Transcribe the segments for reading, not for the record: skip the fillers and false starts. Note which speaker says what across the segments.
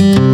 Speaker 1: Well,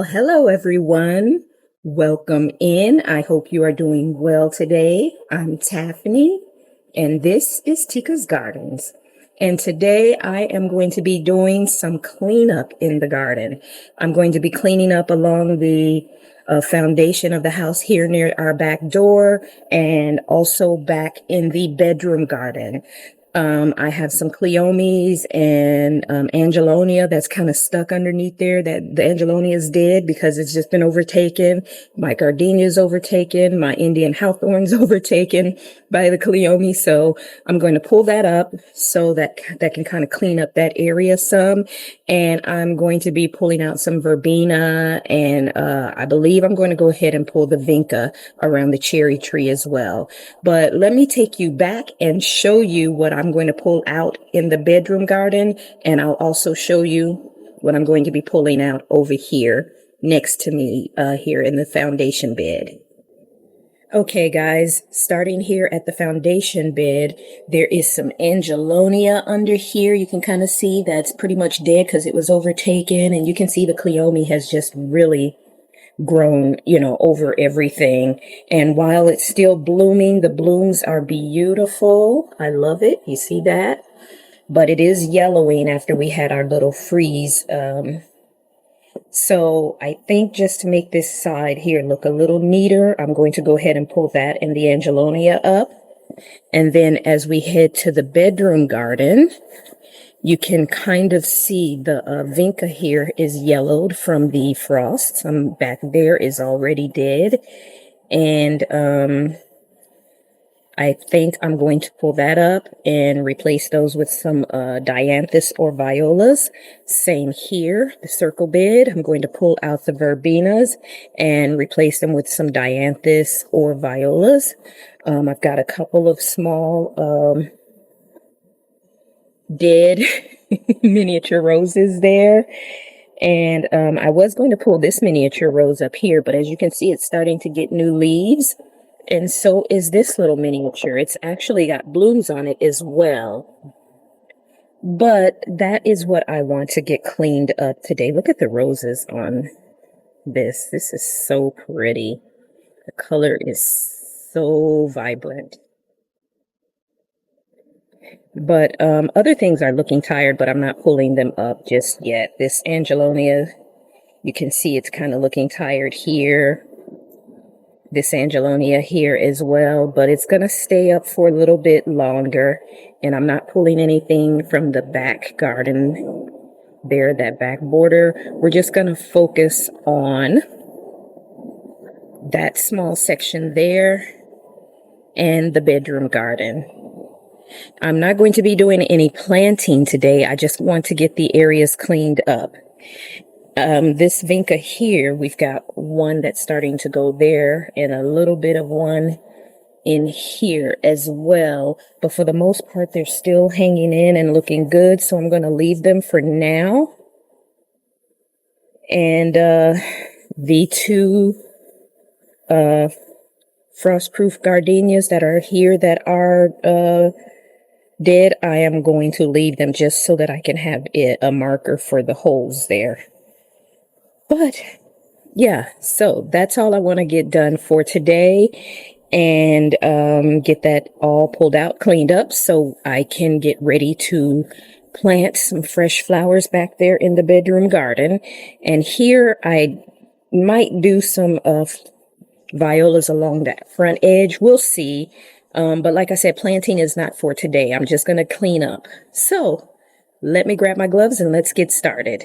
Speaker 1: hello everyone. Welcome in. I hope you are doing well today. I'm Taffany, and this is Tika's Gardens. And today I am going to be doing some cleanup in the garden. I'm going to be cleaning up along the foundation of the house here near our back door and also back in the bedroom garden. I have some cleomes and angelonia that's kind of stuck underneath there. That the angelonia is dead because it's just been overtaken. My gardenia is overtaken. My Indian hawthorn's overtaken by the cleome. So I'm going to pull that up so that can kind of clean up that area some. And I'm going to be pulling out some verbena, and I believe I'm going to go ahead and pull the vinca around the cherry tree as well. But let me take you back and show you what I'm going to pull out in the bedroom garden, and I'll also show you what I'm going to be pulling out over here next to me here in the foundation bed. Okay, guys, starting here at the foundation bed, there is some angelonia under here. You can kind of see that's pretty much dead because it was overtaken, and you can see the cleome has just really grown, over everything. And while it's still blooming, the blooms are beautiful. I love it. You see that? But it is yellowing after we had our little freeze. So I think just to make this side here look a little neater, I'm going to go ahead and pull that and the angelonia up. And then as we head to the bedroom garden, you can kind of see the vinca here is yellowed from the frost. Some back there is already dead. And I think I'm going to pull that up and replace those with some dianthus or violas. Same here, the circle bed. I'm going to pull out the verbenas and replace them with some dianthus or violas. I've got a couple of small dead miniature roses there. And I was going to pull this miniature rose up here, but as you can see, it's starting to get new leaves. And so is this little miniature. It's actually got blooms on it as well. But that is what I want to get cleaned up today. Look at the roses on this. This is so pretty. The color is so vibrant. But other things are looking tired, but I'm not pulling them up just yet. This angelonia, you can see it's kind of looking tired here. This angelonia here as well, but it's going to stay up for a little bit longer. And I'm not pulling anything from the back garden there, that back border. We're just going to focus on that small section there and the bedroom garden. I'm not going to be doing any planting today. I just want to get the areas cleaned up. This vinca here, we've got one that's starting to go there and a little bit of one in here as well. But for the most part, they're still hanging in and looking good. So I'm going to leave them for now. And the two frostproof gardenias that are here that are dead, I am going to leave them just so that I can have a marker for the holes there. But yeah, so that's all I want to get done for today, and get that all pulled out, cleaned up, so I can get ready to plant some fresh flowers back there in the bedroom garden. And here I might do some violas along that front edge. We'll see. But like I said, planting is not for today. I'm just going to clean up. So let me grab my gloves and let's get started.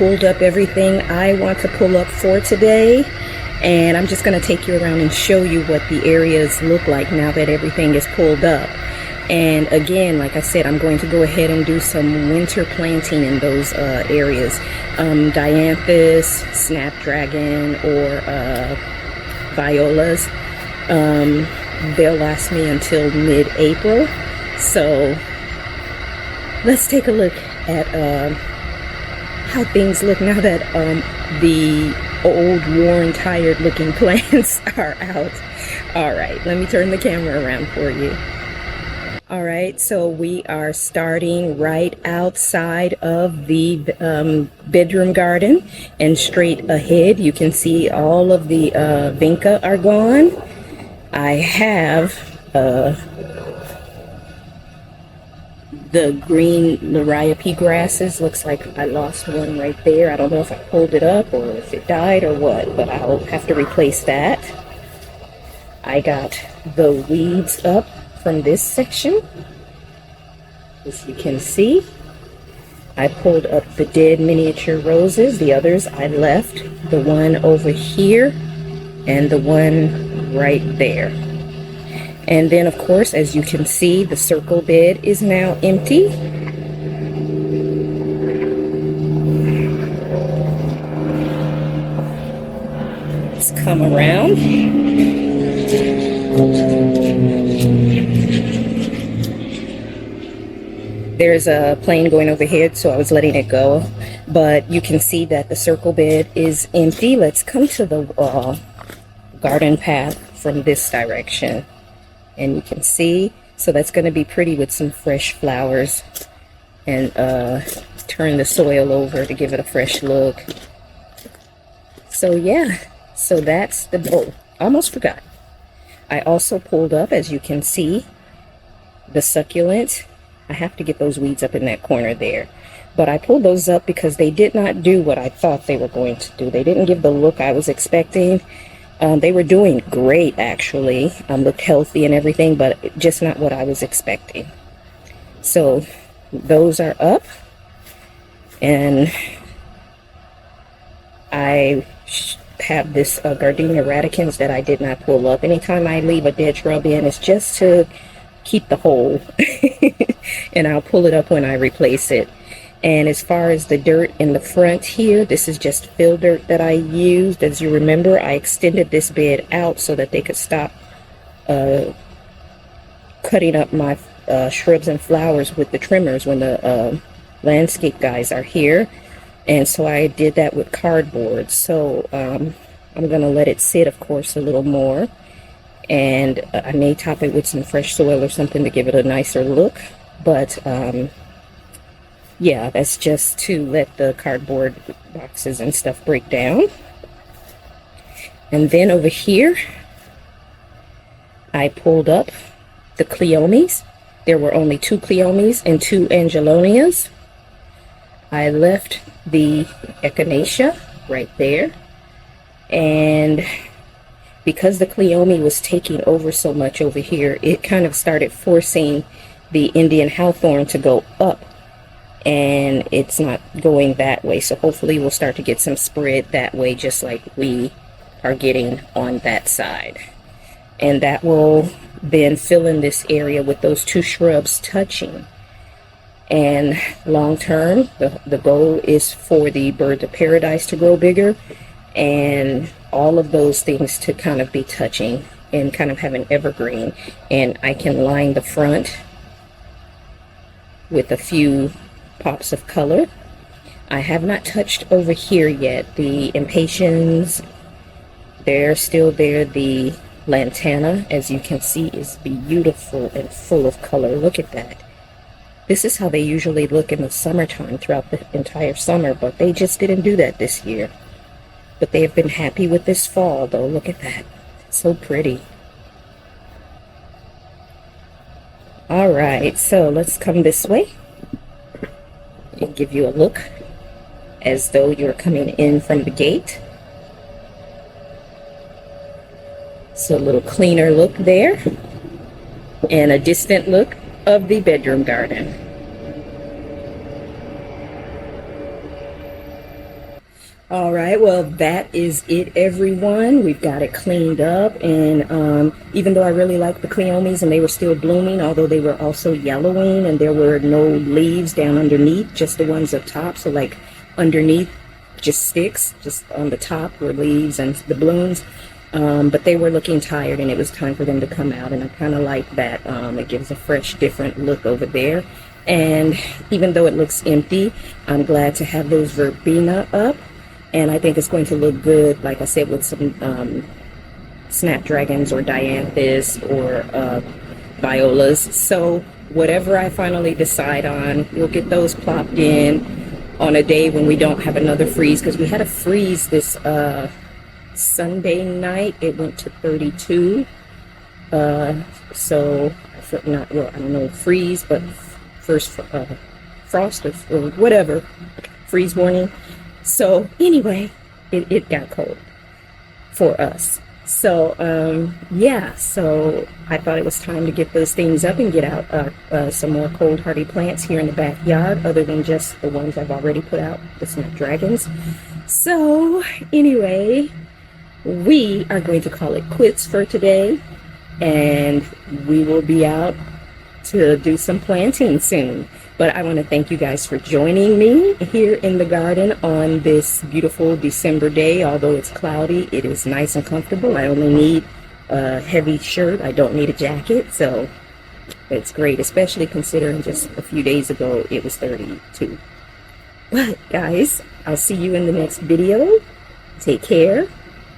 Speaker 1: pulled up everything I want to pull up for today. And I'm just going to take you around and show you what the areas look like now that everything is pulled up. And again, like I said, I'm going to go ahead and do some winter planting in those areas. Dianthus, snapdragon, or violas. They'll last me until mid-April. So let's take a look at how things look now that the old, worn, tired looking plants are out. All right, let me turn the camera around for you. All right, so we are starting right outside of the bedroom garden, and straight ahead you can see all of the vinca are gone. I have the green liriope grasses. Looks like I lost one right there. I don't know if I pulled it up or if it died or what, but I'll have to replace that. I got the weeds up from this section. As you can see, I pulled up the dead miniature roses. The others I left, the one over here and the one right there. And then of course, as you can see, the circle bed is now empty. Let's come around. There's a plane going overhead, so I was letting it go. But you can see that the circle bed is empty. Let's come to the garden path from this direction. And you can see, so that's going to be pretty with some fresh flowers. And turn the soil over to give it a fresh look. So yeah, so that's the, oh, almost forgot. I also pulled up, as you can see, the succulent. I have to get those weeds up in that corner there. But I pulled those up because they did not do what I thought they were going to do. They didn't give the look I was expecting. They were doing great, actually. Looked healthy and everything, but just not what I was expecting. So those are up. And I have this gardenia radicans that I did not pull up. Anytime I leave a dead shrub in, it's just to keep the hole. And I'll pull it up when I replace it. And as far as the dirt in the front here, this is just fill dirt that I used. As you remember, I extended this bed out so that they could stop cutting up my shrubs and flowers with the trimmers when the landscape guys are here. And so I did that with cardboard. So I'm going to let it sit, of course, a little more. And I may top it with some fresh soil or something to give it a nicer look. But yeah, that's just to let the cardboard boxes and stuff break down. And then over here, I pulled up the cleomes. There were only 2 cleomes and 2 angelonias. I left the echinacea right there. And because the cleome was taking over so much over here, it kind of started forcing the Indian hawthorn to go up, and it's not going that way. So hopefully we'll start to get some spread that way, just like we are getting on that side. And that will then fill in this area with those 2 shrubs touching. And long term, the goal is for the bird of paradise to grow bigger, and all of those things to kind of be touching and kind of have an evergreen. And I can line the front with a few pops of color. I have not touched over here yet. The impatiens, they're still there. The lantana, as you can see, is beautiful and full of color. Look at that. This is how they usually look in the summertime, throughout the entire summer, but they just didn't do that this year. But they have been happy with this fall, though. Look at that. So pretty. All right, so let's come this way and give you a look as though you're coming in from the gate. So a little cleaner look there, and a distant look of the bedroom garden. All right, well, that is it, everyone. We've got it cleaned up, and even though I really like the cleomes and they were still blooming, although they were also yellowing and there were no leaves down underneath, just the ones up top. So like underneath, just sticks, just on the top were leaves and the blooms. But they were looking tired and it was time for them to come out, and I kind of like that. It gives a fresh, different look over there. And even though it looks empty, I'm glad to have those verbena up. And I think it's going to look good, like I said, with some snapdragons or dianthus or violas. So whatever I finally decide on, we'll get those plopped in on a day when we don't have another freeze, because we had a freeze this Sunday night. It went to 32. So not, well, I don't know, freeze, but first frost or whatever, freeze warning. So anyway, it got cold for us. So yeah, so I thought it was time to get those things up and get out some more cold hardy plants here in the backyard, other than just the ones I've already put out, the snapdragons. So anyway, we are going to call it quits for today, and we will be out to do some planting soon. But I want to thank you guys for joining me here in the garden on this beautiful December day. Although it's cloudy, it is nice and comfortable. I only need a heavy shirt. I don't need a jacket, so it's great, especially considering just a few days ago it was 32. But guys, I'll see you in the next video. Take care.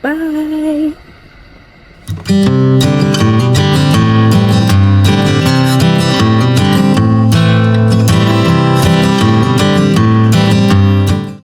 Speaker 1: Bye.